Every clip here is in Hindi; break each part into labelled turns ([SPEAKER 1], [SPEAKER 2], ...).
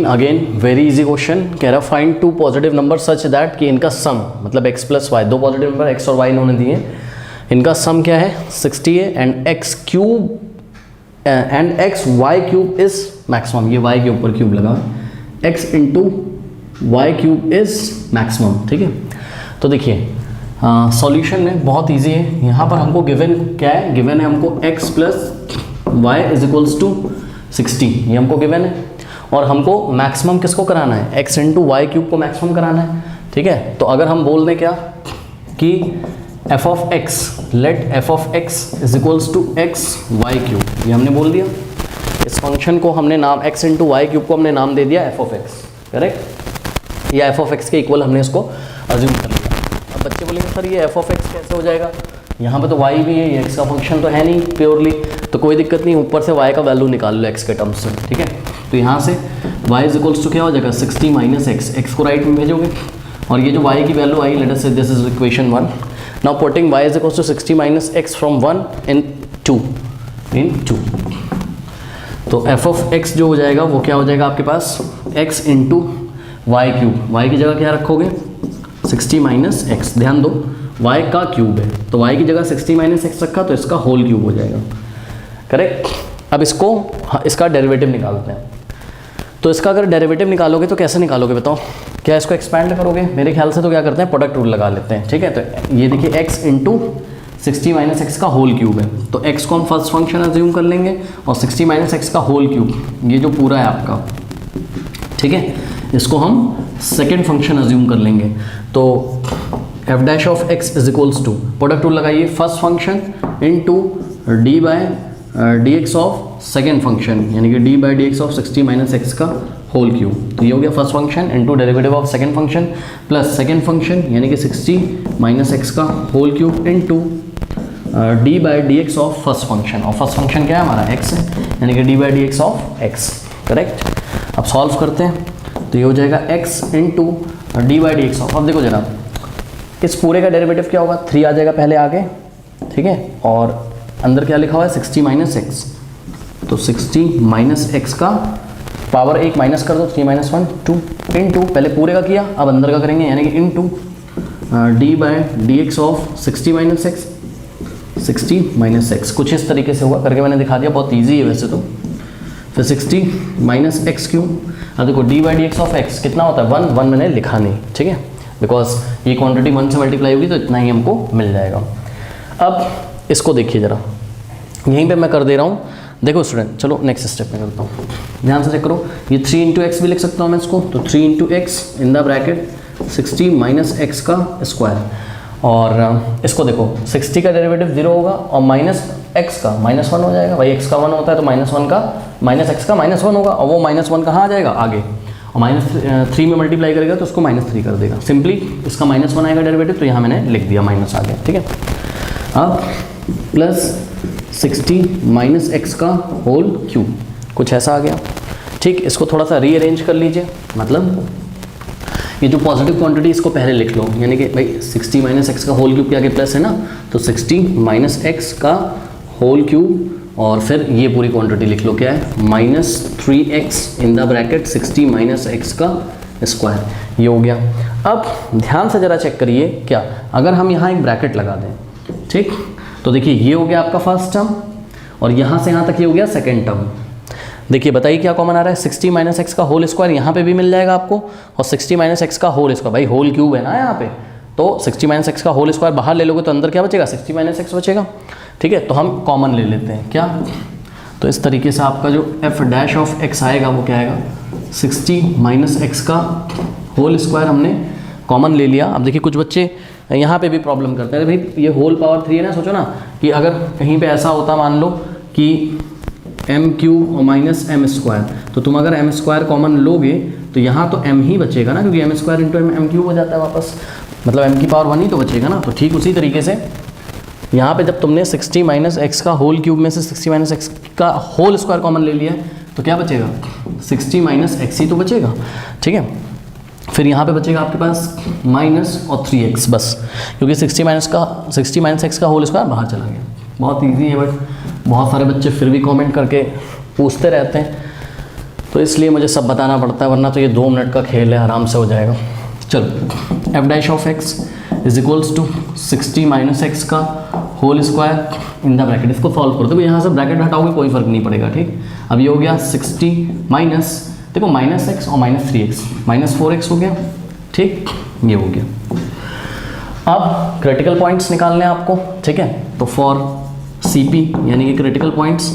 [SPEAKER 1] अगेन वेरी इजी क्वेश्चन, कह रहा find two positive number such that कि इनका सम, मतलब x प्लस वाई, दो पॉजिटिव नंबर x और y इन्होंने दिए, इनका सम क्या है 60 है, and x cube and x y cube is maximum, ये y के ऊपर क्यूब लगा, x into Y cube is maximum, ठीक है। तो देखिए सॉल्यूशन में बहुत इजी है, यहाँ पर हमको गिवन क्या है, गिवन है हमको x plus Y is equals to 60, ये हमको गिवन है, और हमको मैक्सिमम किसको कराना है, x इंटू वाई क्यूब को मैक्सिमम कराना है, ठीक है। तो अगर हम बोल दें क्या कि f of x, let f of x is equals to x Y cube, ये हमने बोल दिया, इस फंक्शन को हमने नाम x इंटू वाई क्यूब को हमने नाम दे दिया f ऑफ x, करेक्ट, या f ऑफ x के इक्वल हमने इसको अज्यूम कर लिया। अब बच्चे बोलेंगे सर ये f ऑफ x कैसे हो जाएगा, यहाँ पे तो y भी है, ये x का फंक्शन तो है नहीं प्योरली, तो कोई दिक्कत नहीं, ऊपर से y का वैल्यू निकाल लो x के टर्म्स से, ठीक है। तो यहाँ से y इज इक्वल्स टू क्या हो जाएगा 60 माइनस x को राइट में भेजोगे, और ये जो y की value I, let us say this is equation 1, now putting y is equals to 60 minus x from 1 in 2 तो f ऑफ x जो हो जाएगा वो क्या हो जाएगा आपके पास x into Y cube, y की जगह क्या रखोगे 60 माइनस x, ध्यान दो y का क्यूब है, तो y की जगह 60 माइनस x रखा, तो इसका होल क्यूब हो जाएगा, करेक्ट। अब इसको इसका डेरिवेटिव निकालते हैं, तो इसका अगर डेरिवेटिव निकालोगे तो कैसे निकालोगे बताओ, क्या इसको एक्सपैंड करोगे, मेरे ख्याल से तो क्या करते हैं प्रोडक्ट रूल लगा लेते हैं, ठीक है। तो ये देखिए x इंटू 60 माइनस एक्स का होल क्यूब है, तो x को हम फर्स्ट फंक्शन अज्यूम कर लेंगे, और 60 माइनस एक्स का होल क्यूब ये जो पूरा है आपका, ठीक है, इसको हम सेकेंड फंक्शन अज्यूम कर लेंगे। तो f dash of x is equals to, product rule लगाइए, first function into d by d x of second function, यानी कि d by d x of 60 minus x का होल क्यूब, तो ये हो गया first function into derivative of second function plus second function यानी कि 60 माइनस एक्स का whole cube into d by d x of first function, और फर्स्ट फंक्शन क्या है हमारा x है, यानी कि d by d x of x, correct. अब सॉल्व करते हैं, तो ये हो जाएगा x into d by d x of, अब देखो जरा इस पूरे का डेरिवेटिव क्या होगा, 3 आ जाएगा पहले आगे, ठीक है, और अंदर क्या लिखा हुआ है 60 माइनस एक्स, तो 60 माइनस एक्स का पावर 1 माइनस कर दो, 3 माइनस 1 2 इंटू, पहले पूरे का किया अब अंदर का करेंगे, यानी कि into d by d x of 60 minus x, 60 minus x, कुछ इस तरीके से होगा, करके मैंने दिखा दिया, बहुत ईजी है वैसे तो। फिर 60 माइनस एक्स क्यूब, अब देखो D by d x of x कितना होता है 1 मैंने लिखा नहीं, ठीक है, बिकॉज ये क्वांटिटी 1 से मल्टीप्लाई होगी तो इतना ही हमको मिल जाएगा। अब इसको देखिए जरा, यहीं पे मैं कर दे रहा हूँ, देखो स्टूडेंट, चलो नेक्स्ट स्टेप में करता हूँ, ध्यान से चेक करो, ये 3 इंटू एक्स भी लिख सकता हूँ मैं इसको, तो 3 into x in the bracket 60 minus x का स्क्वायर, और इसको देखो 60 का डेरिवेटिव 0 होगा, और माइनस एक्स का -1 हो जाएगा, भाई x का 1 होता है तो -1 का माइनस एक्स का -1 होगा, और वो -1 कहाँ आ जाएगा आगे, और -3 में मल्टीप्लाई करेगा तो उसको -3 कर देगा, सिंपली इसका -1 आएगा डेरिवेटिव, तो यहाँ मैंने लिख दिया माइनस आ गया, ठीक है। अब प्लस 60 माइनस एक्स का होल क्यूब, कुछ ऐसा आ गया, ठीक। इसको थोड़ा सा रीअरेंज कर लीजिए, मतलब ये जो पॉजिटिव क्वांटिटी इसको पहले लिख लो, यानी कि भाई 60 माइनस एक्स का होल क्यूब के आगे प्लस है ना, तो 60 माइनस एक्स का होल क्यूब, और फिर ये पूरी क्वांटिटी लिख लो, क्या है -3x in the bracket 60 minus x का स्क्वायर, ये हो गया। अब ध्यान से ज़रा चेक करिए, क्या अगर हम यहाँ एक ब्रैकेट लगा दें, ठीक, तो देखिए ये हो गया आपका फर्स्ट टर्म, और यहाँ से यहाँ तक ये हो गया सेकेंड टर्म। देखिए बताइए क्या कॉमन आ रहा है, 60 माइनस एक्स का होल स्क्वायर यहाँ पे भी मिल जाएगा आपको, और 60 माइनस एक्स का होल स्क्वायर, भाई होल क्यूब है ना यहाँ पे, तो 60 माइनस एक्स का होल स्क्वायर बाहर ले लोगे तो अंदर क्या बचेगा 60 माइनस एक्स बचेगा, ठीक है। तो हम कॉमन ले लेते हैं क्या, तो इस तरीके से आपका जो f डैश ऑफ x आएगा वो क्या आएगा 60 माइनस एक्स का होल स्क्वायर हमने कॉमन ले लिया। अब देखिए कुछ बच्चे यहाँ पे भी प्रॉब्लम करते हैं, भाई ये होल पावर 3 है ना, सोचो ना कि अगर कहीं पे ऐसा होता, मान लो कि m क्यूब और माइनस एम स्क्वायर, तो तुम अगर m स्क्वायर कॉमन लोगे तो यहाँ तो m ही बचेगा ना, क्योंकि m square into M cube हो जाता है वापस, मतलब m की पावर 1 ही तो बचेगा ना। तो ठीक उसी तरीके से यहाँ पे जब तुमने 60 माइनस एक्स का होल क्यूब में से 60 माइनस एक्स का होल स्क्वायर कॉमन ले लिया तो क्या बचेगा 60 माइनस एक्स ही तो बचेगा, ठीक है। फिर यहाँ पे बचेगा आपके पास माइनस और 3x बस, क्योंकि 60 माइनस एक्स का होल स्क्वायर बाहर चला गया। बहुत इजी है, बट बहुत सारे बच्चे फिर भी कमेंट करके पूछते रहते हैं। तो इसलिए मुझे सब बताना पड़ता है, वरना तो ये 2 मिनट का खेल है, आराम से हो जाएगा। चलो, f dash of x is equals to 60 minus x का whole square in the bracket. इसको सॉल्व करो, देखो यहाँ से ब्रैकेट हटाओगे कोई फर्क नहीं पड़ेगा, ठीक। अब ये हो गया 60 माइनस, देखो माइनस एक्स और माइनस 3x, माइनस 4x हो गया, ठीक, ये हो गया। अब क्रिटिकल पॉइंट्स निकालने हैं आपको, ठीक है। तो फॉर CP यानी कि क्रिटिकल पॉइंट्स,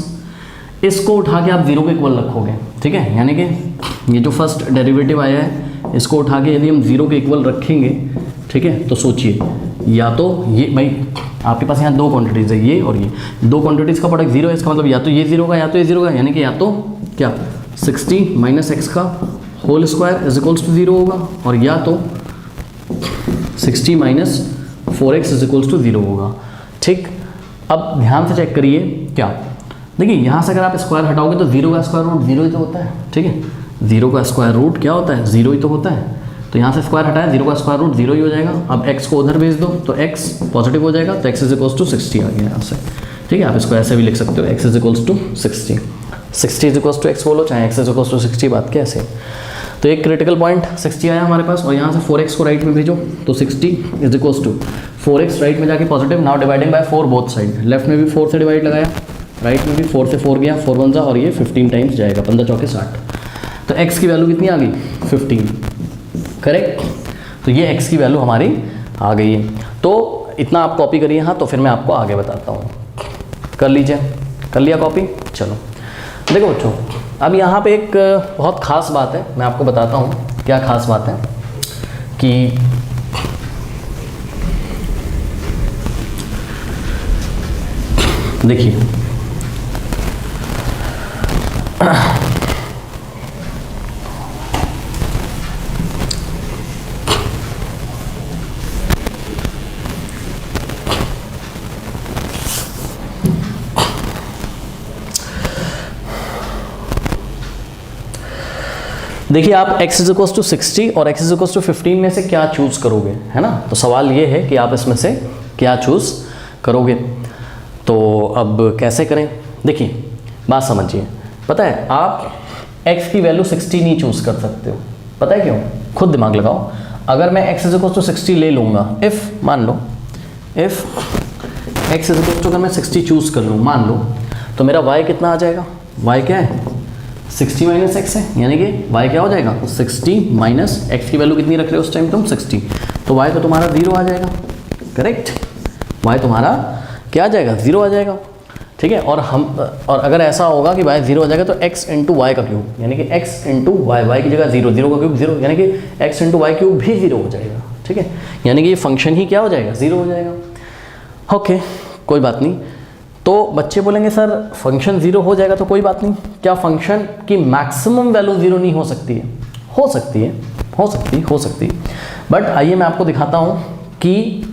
[SPEAKER 1] इसको उठा के आप 0 के इक्वल रखोगे, ठीक है। यानी कि ये जो फर्स्ट डेरिवेटिव आया है, इसको उठा के यदि हम 0 के इक्वल रखेंगे, ठीक है, तो सोचिए, या तो ये भाई आपके पास यहाँ 2 क्वांटिटीज़ है, ये और ये 2 क्वांटिटीज़ का प्रोडक्ट 0 है, इसका मतलब या तो ये 0 का या तो ये 0 का, यानी कि या तो क्या 60 माइनस एक्स का whole square is equals to 0 होगा, और या तो 60 minus 4x is equals to 0 होगा, ठीक। अब ध्यान से चेक करिए, क्या देखिए यहाँ से अगर आप स्क्वायर हटाओगे तो 0 का स्क्वायर रूट 0 ही तो होता है, ठीक है। 0 का स्क्वायर रूट क्या होता है, 0 ही तो होता है। तो यहाँ से स्क्वायर हटाया, 0 का स्क्वायर रूट 0 ही हो जाएगा। अब x को उधर भेज दो तो x पॉजिटिव हो जाएगा, तो x इज इक्वल्स टू 60 आ गया यहाँ से, ठीक है। आप इसको ऐसे भी लिख सकते हो, x is equals to 60, 60 is equals to x बोलो, चाहे x इज इक्वल्स टू 60, बात क्या ऐसे। तो एक क्रिटिकल पॉइंट 60 आया हमारे पास, और यहाँ से 4x को राइट में भेजो, तो 60 is equals to 4x right में जाके positive, now dividing by 4 both side, left में भी 4 से डिवाइड लगाया, राइट में भी 4 से 4 गया, 4 1 जा, और ये 15 टाइम्स जाएगा, 15 चौके 60। तो x की वैल्यू कितनी आ गई, 15, करेक्ट। तो ये x की वैल्यू हमारी आ गई है। तो इतना आप कॉपी करिए, हाँ, तो फिर मैं आपको आगे बताता हूँ। कर लीजिए, कर लिया कॉपी। चलो देखो बच्चों, अब यहाँ पे एक बहुत ख़ास बात है, मैं आपको बताता हूँ क्या ख़ास बात है कि देखिए, देखिए आप x इज इक्वल्स टू 60 और x इज इक्वल्स टू 15 में से क्या चूज करोगे, है ना। तो सवाल ये है कि आप इसमें से क्या चूज करोगे। तो अब कैसे करें, देखिए बात समझिए। पता है आप x की वैल्यू 60 नहीं चूज कर सकते हो, पता है क्यों, खुद दिमाग लगाओ। अगर मैं x इज इक्वल्स टू 60 ले लूँगा, इफ़ मान लो, if x is equals to अगर मैं 60 चूज कर लूँ, मान लो, तो मेरा y कितना आ जाएगा, y क्या है 60 माइनस एक्स है, यानी कि y क्या हो जाएगा 60 माइनस एक्स की वैल्यू कितनी रख रहे हो उस टाइम तुम 60, तो y तो तुम्हारा 0 आ जाएगा, करेक्ट। y तुम्हारा क्या आ जाएगा 0 आ जाएगा, ठीक है। और अगर ऐसा होगा कि y 0 आ जाएगा तो x इंटू वाई का क्यूब, यानी कि x इंटू वाई, वाई की जगह 0, 0 का क्यूब 0, यानी कि x इंटू वाई क्यूब भी 0 हो जाएगा, ठीक है। यानी कि ये फंक्शन ही क्या हो जाएगा 0 हो जाएगा। ओके, कोई बात नहीं। तो बच्चे बोलेंगे सर फंक्शन 0 हो जाएगा तो कोई बात नहीं, क्या फंक्शन की मैक्सिमम वैल्यू 0 नहीं हो सकती है? हो सकती है, हो सकती है। बट आइए मैं आपको दिखाता हूं कि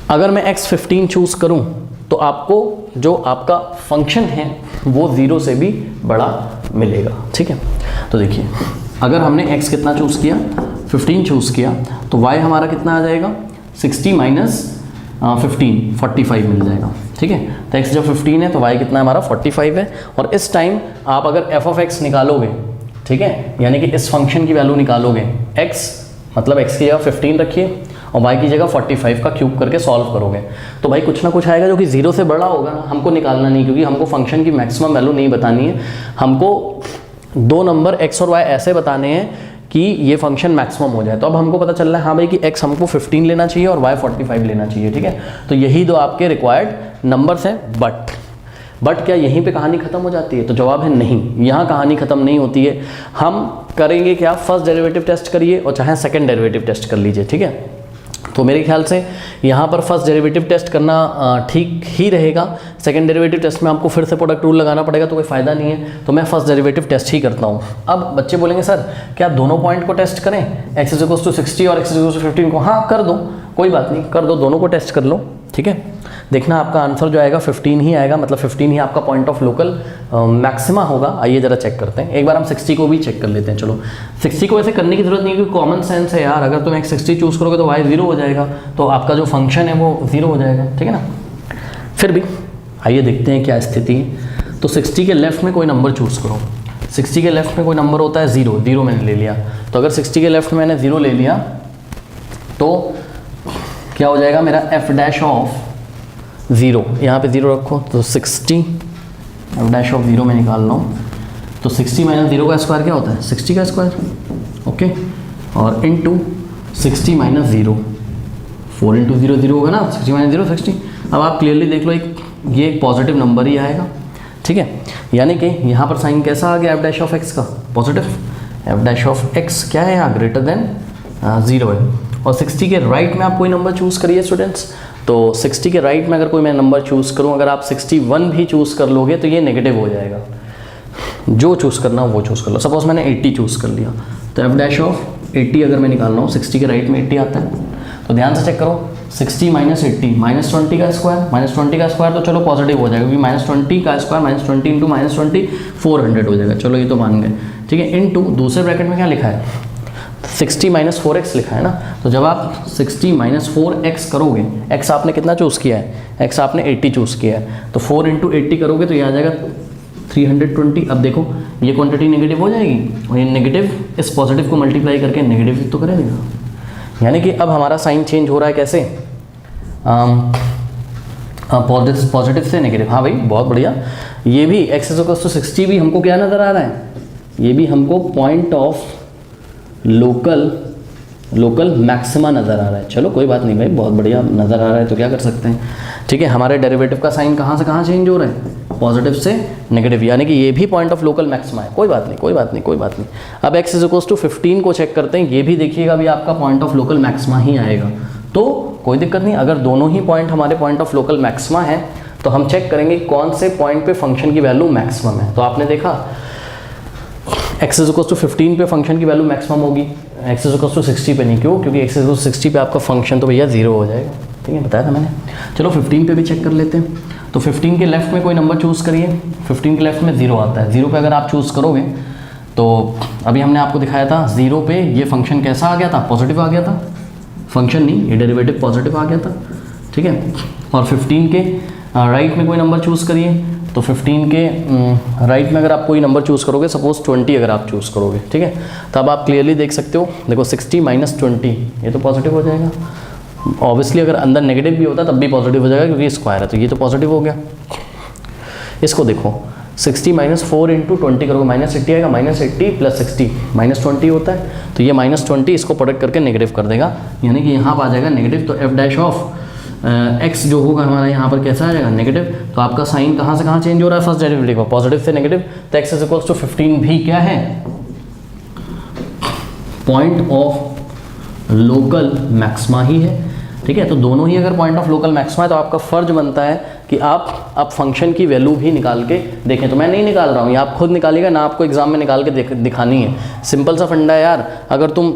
[SPEAKER 1] अगर मैं x15 चूज करूं तो आपको जो आपका फंक्शन है वो 0 से भी बड़ा मिलेगा, ठीक है। तो देखिए अगर हमने x कितना चूज किया 15 चूज किया तो y हमारा कितना आ जाएगा 60 माइनस 15 45 मिल जाएगा, ठीक है। तो x जब 15 है तो y कितना हमारा 45 है। और इस टाइम आप अगर f ऑफ x निकालोगे, ठीक है, यानी कि इस फंक्शन की वैल्यू निकालोगे, x मतलब x की जगह 15 रखिए और y की जगह 45 का क्यूब करके सॉल्व करोगे तो भाई कुछ ना कुछ आएगा जो कि 0 से बड़ा होगा। हमको निकालना नहीं, क्योंकि हमको फंक्शन की मैक्सिमम वैल्यू नहीं बतानी है, हमको 2 नंबर x और y ऐसे बताने हैं कि ये फंक्शन मैक्सिमम हो जाए। तो अब हमको पता चल रहा है हाँ भाई कि x हमको 15 लेना चाहिए और y 45 लेना चाहिए, ठीक है। तो यही दो आपके रिक्वायर्ड नंबर्स हैं। बट क्या यहीं पे कहानी खत्म हो जाती है? तो जवाब है नहीं, यहाँ कहानी खत्म नहीं होती है। हम करेंगे क्या, फर्स्ट डेरिवेटिव टेस्ट करिए और चाहे सेकंड डेरिवेटिव टेस्ट कर लीजिए, ठीक है। तो मेरे ख्याल से यहाँ पर फर्स्ट डेरिवेटिव टेस्ट करना ठीक ही रहेगा। सेकंड डेरिवेटिव टेस्ट में आपको फिर से प्रोडक्ट रूल लगाना पड़ेगा तो कोई फ़ायदा नहीं है, तो मैं फर्स्ट डेरिवेटिव टेस्ट ही करता हूँ। अब बच्चे बोलेंगे सर क्या दोनों पॉइंट को टेस्ट करें, x इज इक्वल्स टू 60 और x इज इक्वल्स टू 15 को? हाँ कर दो, कोई बात नहीं, कर दो, दोनों को टेस्ट कर लो, ठीक है। देखना आपका आंसर जो आएगा 15 ही आएगा, मतलब 15 ही आपका पॉइंट ऑफ लोकल मैक्सिमा होगा। आइए ज़रा चेक करते हैं, एक बार हम 60 को भी चेक कर लेते हैं। चलो 60 को ऐसे करने की ज़रूरत नहीं है क्योंकि कॉमन सेंस है यार, अगर तुम x60 चूज़ करोगे तो y 0 हो जाएगा, तो आपका जो फंक्शन है वो 0 हो जाएगा, ठीक है ना। फिर भी आइए देखते हैं क्या स्थिति है। तो 60 के लेफ्ट में कोई नंबर चूज़ करो, 60 के लेफ्ट में कोई नंबर होता है 0, 0 मैंने ले लिया। तो अगर 60 के लेफ्ट में मैंने 0 ले लिया तो क्या हो जाएगा मेरा एफ डैश ऑफ 0, यहाँ पे 0 रखो तो 60, एफ डैश ऑफ 0 में निकाल रहा हूँ। तो 60 माइनस 0 का स्क्वायर क्या होता है 60 का स्क्वायर, ओके। और इनटू 60 माइनस 0, 4 इंटू 0 0 होगा ना, 60 माइनस 0 60। अब आप क्लियरली देख लो ये एक पॉजिटिव नंबर ही आएगा, ठीक है। यानी कि यहाँ पर साइन कैसा आ गया एफ डैश ऑफ एक्स का, positive. F dash of x क्या है यहाँ, ग्रेटर देन 0 है। और 60 के राइट में आप कोई नंबर चूज़ करिए स्टूडेंट्स। तो 60 के राइट में अगर कोई मैं नंबर चूज़ करूँ, अगर आप 61 भी चूज़ कर लोगे तो ये नेगेटिव हो जाएगा। जो चूज़ करना हो वो चूज़ कर लो। सपोज मैंने 80 चूज़ कर लिया, तो एफ डैश ऑफ 80 अगर मैं निकाल रहा हूँ, 60 के राइट में 80 आता है, तो ध्यान से चेक करो 60 माइनस 80 माइनस 20 का स्क्वायर, माइनस 20 का स्क्वायर तो चलो पॉजिटिव हो जाएगा, क्योंकि माइनस 20 का स्क्वायर माइनस 20 इंटू माइनस 20 400 हो जाएगा, चलो ये तो मान गए, ठीक है। इनटू दूसरे ब्रैकेट में क्या लिखा है 60 माइनस 4x लिखा है ना। तो जब आप 60 माइनस 4x करोगे, x आपने कितना चूज़ किया है, x आपने 80 चूज़ किया है, तो 4 इंटू 80 करोगे तो ये आ जाएगा 320। अब देखो ये क्वांटिटी नेगेटिव हो जाएगी और ये नेगेटिव इस पॉजिटिव को मल्टीप्लाई करके नेगेटिव तो करेगा। यानी कि अब हमारा साइन चेंज हो रहा है कैसे, पॉजिटिव से नेगेटिव। हाँ भाई बहुत बढ़िया। ये भी x इज इक्वल टू 60 भी हमको क्या नज़र आ रहा है, ये भी हमको पॉइंट ऑफ लोकल मैक्सिमा नज़र आ रहा है। चलो कोई बात नहीं भाई, बहुत बढ़िया नज़र आ रहा है तो क्या कर सकते हैं, ठीक है। हमारे डेरिवेटिव का साइन कहाँ से कहाँ चेंज हो रहा है, पॉजिटिव से नेगेटिव, यानी कि ये भी पॉइंट ऑफ लोकल मैक्सिमा है। कोई बात नहीं कोई बात नहीं कोई बात नहीं। अब x इज इक्वल टू 15 को चेक करते हैं, ये भी देखिएगा भी आपका पॉइंट ऑफ लोकल मैक्सिमा ही आएगा, तो कोई दिक्कत नहीं। अगर दोनों ही पॉइंट हमारे पॉइंट ऑफ लोकल मैक्सिमा है तो हम चेक करेंगे कौन से पॉइंट पे फंक्शन की वैल्यू मैक्सिमम है। तो आपने देखा x इज इक्वल टू 15 पे फंक्शन की वैल्यू मैक्सिमम होगी, x इज इक्वल टू 60 पे नहीं, क्यों, क्योंकि x इज इक्वल टू 60 पे आपका फंक्शन तो भैया 0 हो जाएगा, ठीक है, बताया था मैंने। चलो 15 पे भी चेक कर लेते हैं। तो 15 के लेफ्ट में कोई नंबर चूज़ करिए, 15 के लेफ्ट में 0 आता है, 0 पे अगर आप चूज़ करोगे तो अभी हमने आपको दिखाया था 0 पे ये फंक्शन कैसा आ गया था, पॉजिटिव आ गया था, फंक्शन नहीं ये डेरिवेटिव पॉजिटिव आ गया था, ठीक है। और 15 के राइट में कोई नंबर चूज़ करिए, तो 15 के राइट में अगर आप कोई नंबर चूज़ करोगे, सपोज 20 अगर आप चूज़ करोगे, ठीक है, तब आप क्लियरली देख सकते हो, देखो 60 माइनस 20 ये तो पॉजिटिव हो जाएगा। ऑब्वियसली अगर अंदर नेगेटिव भी होता तब भी पॉजिटिव हो जाएगा क्योंकि स्क्वायर है, तो ये तो पॉजिटिव हो गया। इसको देखो 60 माइनस 4 इंटू 20 करोगे माइनस 80 आएगा, माइनस 80 प्लस 60 माइनस 20 होता है, तो ये माइनस 20 इसको प्रोडक्ट करके नेगेटिव कर देगा, यानी कि यहाँ पर आ जाएगा नेगेटिव। तो एफ डैश ऑफ एक्स जो होगा हमारा यहाँ पर कैसा आ जाएगा नेगेटिव। तो आपका साइन कहाँ से कहाँ चेंज हो रहा है, फर्स्ट डेरिवेटिव का पॉजिटिव से नेगेटिव, तो एक्स इज इक्वल्स टू 15 भी क्या है, पॉइंट ऑफ लोकल मैक्सिमा ही है, ठीक है। तो दोनों ही अगर पॉइंट ऑफ लोकल मैक्सिमा है तो आपका फ़र्ज बनता है कि आप अब फंक्शन की वैल्यू भी निकाल के देखें। तो मैं नहीं निकाल रहा हूँ, ये आप खुद निकालिएगा ना, आपको एग्जाम में निकाल के दिखानी है। सिंपल सा फंडा है यार, अगर तुम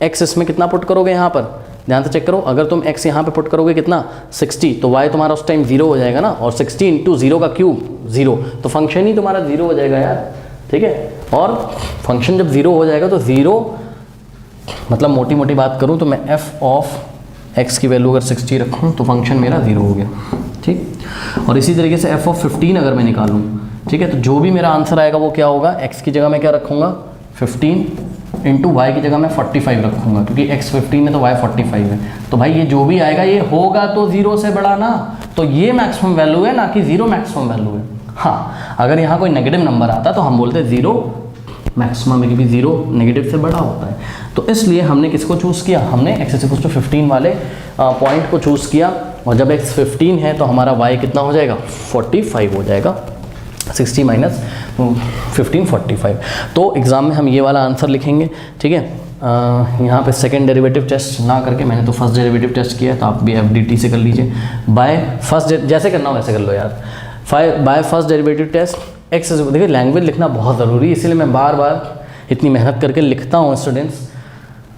[SPEAKER 1] एक्स इसमें कितना पुट करोगे, यहाँ पर ध्यान से चेक करो, अगर तुम x यहाँ पे पुट करोगे कितना 60, तो y तुम्हारा उस टाइम 0 हो जाएगा ना, और 60 इंटू 0 का क्यूब 0, तो फंक्शन ही तुम्हारा 0 हो जाएगा यार, ठीक है। और फंक्शन जब 0 हो जाएगा तो 0 मतलब मोटी मोटी बात करूँ तो मैं f ऑफ x की वैल्यू अगर 60 रखूँ तो फंक्शन मेरा 0 हो गया, ठीक। और इसी तरीके से f ऑफ 15 अगर मैं निकालूँ, ठीक है, तो जो भी मेरा आंसर आएगा वो क्या होगा, x की जगह मैं क्या रखूँगा 15 इंटू वाई की जगह मैं 45 रखूँगा, क्योंकि x 15 है तो y 45 है। तो भाई ये जो भी आएगा ये होगा तो 0 से बड़ा ना, तो ये मैक्सिमम वैल्यू है ना कि 0 मैक्सिमम वैल्यू है। हाँ अगर यहाँ कोई नेगेटिव नंबर आता तो हम बोलते 0 मैक्सिमम है, क्योंकि 0 नेगेटिव से बड़ा होता है। तो इसलिए हमने किसको चूज़ किया, हमने x इक्वल टू 15 वाले पॉइंट को चूज़ किया, और जब x 15 है तो हमारा y कितना हो जाएगा 45 हो जाएगा, 60 माइनस 15 45। तो एग्ज़ाम में हम ये वाला आंसर लिखेंगे, ठीक है। यहाँ पे सेकंड डेरिवेटिव टेस्ट ना करके मैंने तो फर्स्ट डेरिवेटिव टेस्ट किया है, तो आप भी FDT से कर लीजिए, बाय फर्स्ट जैसे करना हो वैसे कर लो यार, by first derivative test X. देखिए लैंग्वेज लिखना बहुत ज़रूरी है, इसलिए मैं बार बार इतनी मेहनत करके लिखता हूँ स्टूडेंट्स।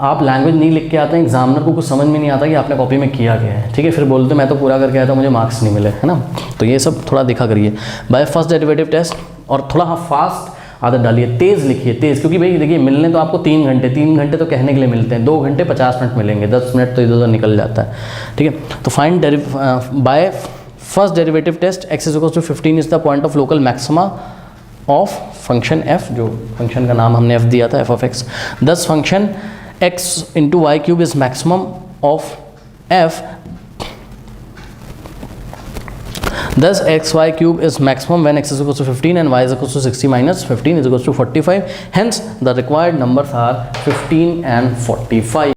[SPEAKER 1] आप लैंग्वेज नहीं लिख के आते हैं, एग्जामिनर को कुछ समझ में नहीं आता कि आपने कॉपी में किया गया है, ठीक है, फिर बोलते मैं तो पूरा करके आया था मुझे मार्क्स नहीं मिले, है ना। तो ये सब थोड़ा देखा करिए, बाय फर्स्ट डेरिवेटिव टेस्ट, और थोड़ा हाँ फास्ट आदत डालिए, तेज़ लिखिए, तेज़, क्योंकि भाई देखिए मिलने तो आपको 3 घंटे तो कहने के लिए मिलते हैं, 2 घंटे 50 मिनट मिलेंगे, 10 मिनट तो इधर उधर निकल जाता है, ठीक है। तो find by first derivative test x is equal to 15 is the point of local maxima of function f, जो फंक्शन का नाम हमने f दिया था, f of x. Thus function x into y cube is maximum of f. Thus xy cube is maximum when x is equals to 15 and y is equals to 60 minus 15 is equals to 45. Hence the required numbers are 15 and 45.